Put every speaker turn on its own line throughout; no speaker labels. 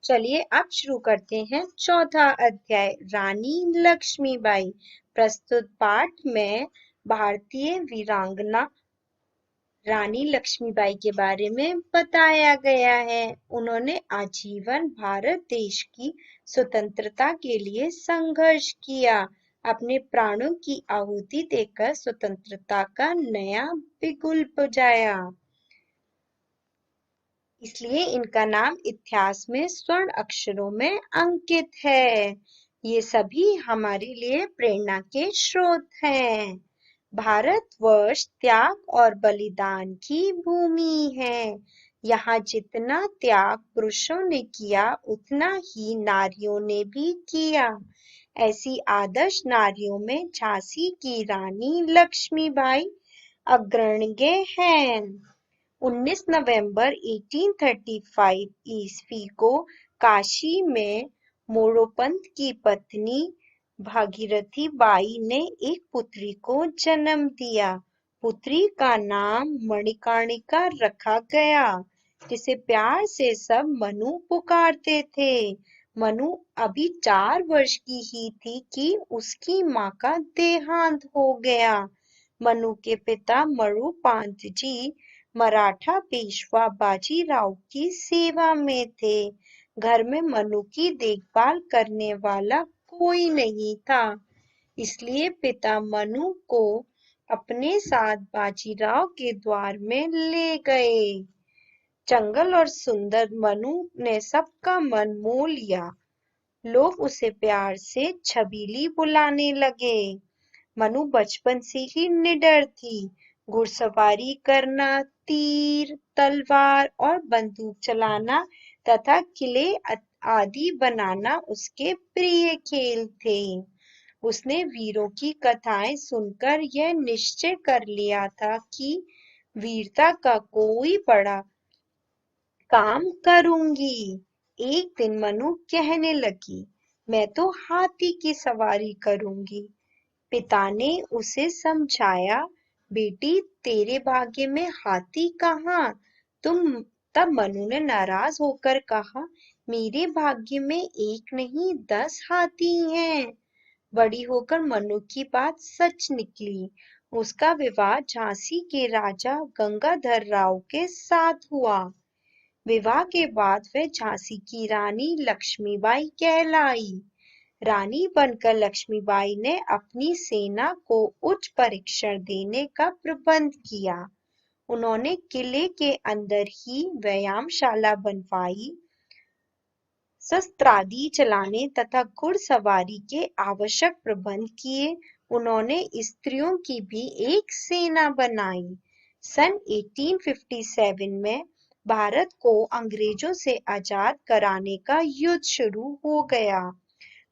चलिए अब शुरू करते हैं चौथा अध्याय रानी लक्ष्मीबाई। प्रस्तुत पाठ में भारतीय वीरांगना रानी लक्ष्मीबाई के बारे में बताया गया है। उन्होंने आजीवन भारत देश की स्वतंत्रता के लिए संघर्ष किया, अपने प्राणों की आहुति देकर स्वतंत्रता का नया बिगुल बजाया। इसलिए इनका नाम इतिहास में स्वर्ण अक्षरों में अंकित है। ये सभी हमारे लिए प्रेरणा के स्रोत हैं। भारतवर्ष त्याग और बलिदान की भूमि है। यहाँ जितना त्याग पुरुषों ने किया उतना ही नारियों ने भी किया। ऐसी आदर्श नारियों में झांसी की रानी लक्ष्मीबाई अग्रण्य हैं। 19 नवंबर 1835 ईस्वी को काशी में मोरोपंत की पत्नी भागीरथी बाई ने एक पुत्री को जन्म दिया। पुत्री का नाम मणिकर्णिका रखा गया, जिसे प्यार से सब मनु पुकारते थे। मनु अभी 4 वर्ष की ही थी कि उसकी माँ का देहांत हो गया। मनु के पिता मणिपांत जी मराठा पेशवा बाजीराव की सेवा में थे। घर में मनु की देखभाल करने वाला कोई नहीं था, इसलिए पिता मनु को अपने साथ बाजीराव के द्वार में ले गए। जंगल और सुंदर मनु ने सबका मन मोह लिया। लोग उसे प्यार से छबीली बुलाने लगे। मनु बचपन से ही निडर थी। घुड़सवारी करना, तीर, तलवार और बंदूक चलाना तथा किले आदि बनाना उसके प्रिय खेल थे। उसने वीरों की कथाएं सुनकर यह निश्चय कर लिया था कि वीरता का कोई बड़ा काम करूंगी। एक दिन मनु कहने लगी, मैं तो हाथी की सवारी करूंगी। पिता ने उसे समझाया, बेटी तेरे भाग्य में हाथी कहाँ। तब मनु ने नाराज होकर कहा, मेरे भाग्य में एक नहीं 10 हाथी हैं। बड़ी होकर मनु की बात सच निकली। उसका विवाह झांसी के राजा गंगाधर राव के साथ हुआ। विवाह के बाद वह झांसी की रानी लक्ष्मीबाई कहलाई। रानी बनकर लक्ष्मीबाई ने अपनी सेना को उच्च परीक्षण देने का प्रबंध किया। उन्होंने किले के अंदर ही व्यायामशाला बनवाई, शस्त्रादि चलाने तथा घुड़सवारी के आवश्यक प्रबंध किए। उन्होंने स्त्रियों की भी एक सेना बनाई। सन 1857 में भारत को अंग्रेजों से आजाद कराने का युद्ध शुरू हो गया।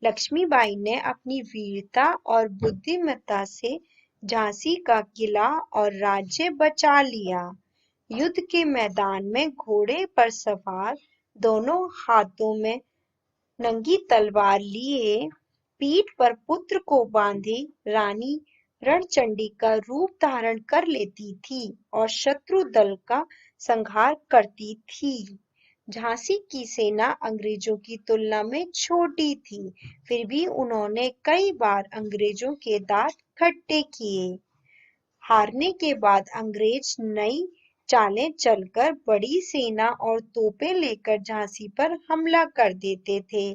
लक्ष्मीबाई ने अपनी वीरता और बुद्धिमत्ता से झांसी का किला और राज्य बचा लिया। युद्ध के मैदान में घोड़े पर सवार, दोनों हाथों में नंगी तलवार लिए, पीठ पर पुत्र को बांधे रानी रणचंडी का रूप धारण कर लेती थी और शत्रु दल का संहार करती थी। झांसी की सेना अंग्रेजों की तुलना में छोटी थी, फिर भी उन्होंने कई बार अंग्रेजों के दांत खट्टे किए। हारने के बाद अंग्रेज नई चालें चलकर बड़ी सेना और तोपें लेकर झांसी पर हमला कर देते थे।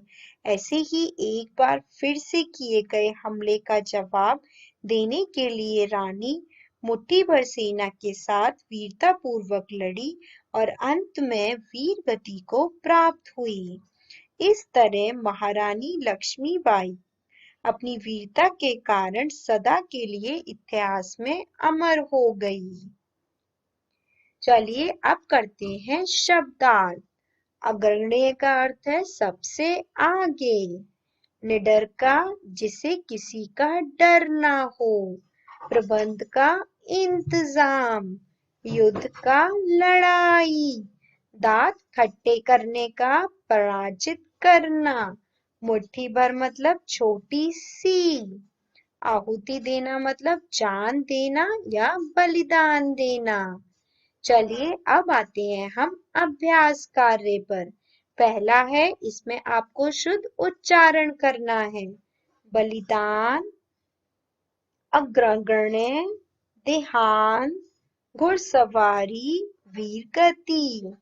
ऐसे ही एक बार फिर से किए गए हमले का जवाब देने के लिए रानी मुट्ठी भर सेना के साथ वीरतापूर्वक लड़ी और अंत में वीर गति को प्राप्त हुई। इस तरह महारानी लक्ष्मीबाई अपनी वीरता के कारण सदा के लिए इतिहास में अमर हो गई। चलिए अब करते हैं शब्दार्थ। अग्रण्य का अर्थ है सबसे आगे। निडर का जिसे किसी का डर ना हो। प्रबंध का इंतजाम। युद्ध का लड़ाई। दांत खट्टे करने का पराजित करना। मुट्ठी भर मतलब छोटी सी। आहुति देना मतलब जान देना या बलिदान देना। चलिए अब आते हैं हम अभ्यास कार्य पर। पहला है, इसमें आपको शुद्ध उच्चारण करना है। बलिदान, अग्रगण्य, देहांत, घुड़सवारी, वीरगति।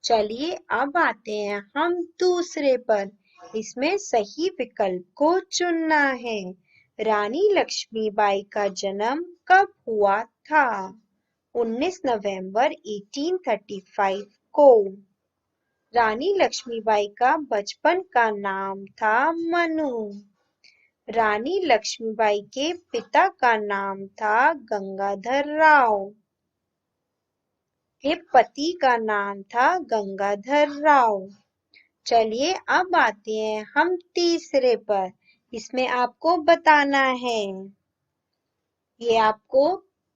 चलिए अब आते हैं हम दूसरे पर। इसमें सही विकल्प को चुनना है। रानी लक्ष्मीबाई का जन्म कब हुआ था? 19 नवंबर 1835 को। रानी लक्ष्मीबाई का बचपन का नाम था मनु। रानी लक्ष्मीबाई के पिता का नाम था गंगाधर राव। के पति का नाम था गंगाधर राव। चलिए अब आते हैं हम तीसरे पर। इसमें आपको बताना है, ये आपको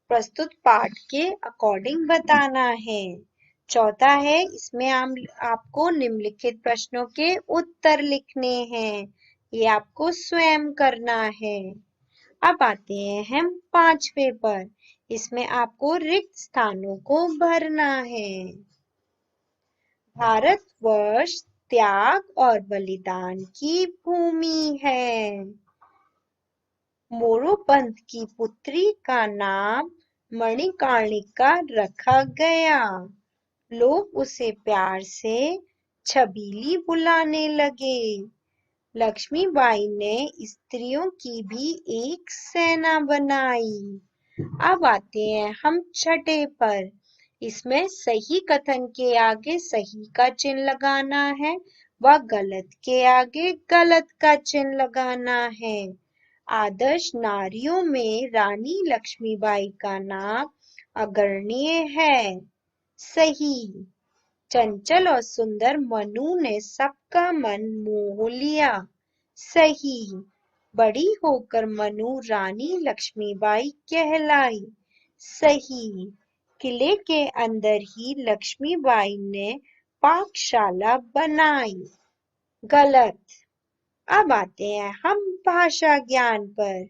प्रस्तुत पाठ के अकॉर्डिंग बताना है। चौथा है, इसमें आपको निम्नलिखित प्रश्नों के उत्तर लिखने हैं। ये आपको स्वयं करना है। अब आते हैं हम पांचवे पर। इसमें आपको रिक्त स्थानों को भरना है। भारतवर्ष त्याग और बलिदान की भूमि है। मोरोपंत की पुत्री का नाम मणिकर्णिका रखा गया। लोग उसे प्यार से छबीली बुलाने लगे। लक्ष्मीबाई ने स्त्रियों की भी एक सेना बनाई। अब आते हैं हम छठे पर। इसमें सही कथन के आगे सही का चिन्ह लगाना है व गलत के आगे गलत का चिन्ह लगाना है। आदर्श नारियों में रानी लक्ष्मीबाई का नाम अग्रणीय है। सही। चंचल और सुंदर मनु ने सबका मन मोह लिया। सही। बड़ी होकर मनु रानी लक्ष्मीबाई कहलाई। सही। किले के अंदर ही लक्ष्मीबाई ने पाकशाला बनाई। गलत। अब आते हैं हम भाषा ज्ञान पर।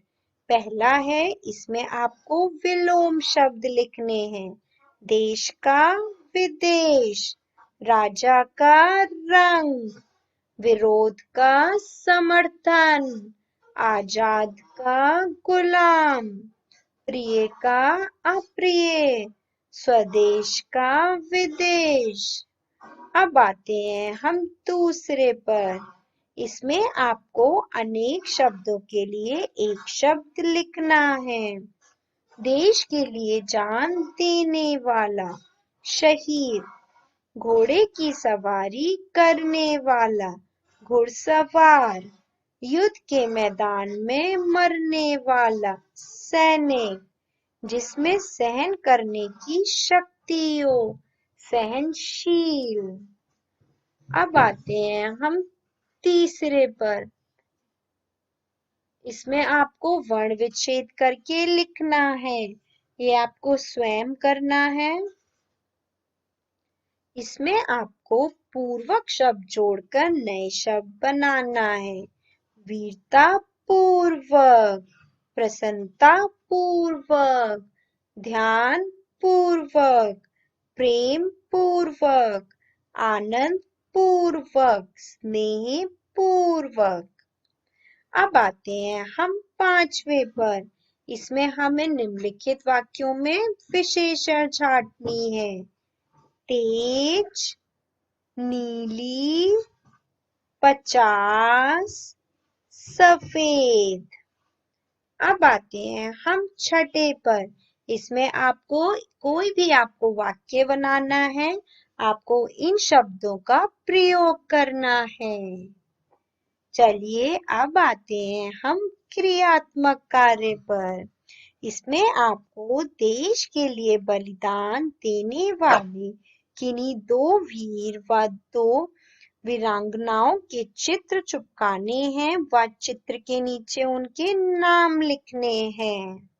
पहला है, इसमें आपको विलोम शब्द लिखने हैं। देश का विदेश, राजा का रंग, विरोध का समर्थन, आजाद का गुलाम, प्रिय का अप्रिय, स्वदेश का विदेश। अब आते हैं हम दूसरे पर। इसमें आपको अनेक शब्दों के लिए एक शब्द लिखना है। देश के लिए जान देने वाला, शहीद। घोड़े की सवारी करने वाला, घुड़सवार। युद्ध के मैदान में मरने वाला, सैनिक। जिसमें सहन करने की शक्ति हो, सहनशील। अब आते हैं हम तीसरे पर। इसमें आपको वर्ण विच्छेद करके लिखना है। ये आपको स्वयं करना है। इसमें आपको पूर्वक शब्द जोड़कर नए शब्द बनाना है। वीरता पूर्वक, प्रसन्नता पूर्वक, ध्यान पूर्वक, प्रेम पूर्वक, आनंद पूर्वक, स्नेह पूर्वक। अब आते हैं हम पांचवे पर। इसमें हमें निम्नलिखित वाक्यों में विशेषण छांटनी है। तेज, नीली, 50, सफेद। अब आते हैं हम छठे पर। इसमें आपको कोई भी वाक्य बनाना है। आपको इन शब्दों का प्रयोग करना है। चलिए अब आते हैं हम क्रियात्मक कार्य पर। इसमें आपको देश के लिए बलिदान देने वाले किन्हीं दो वीर व दो वीरांगनाओं के चित्र चिपकाने हैं व चित्र के नीचे उनके नाम लिखने हैं।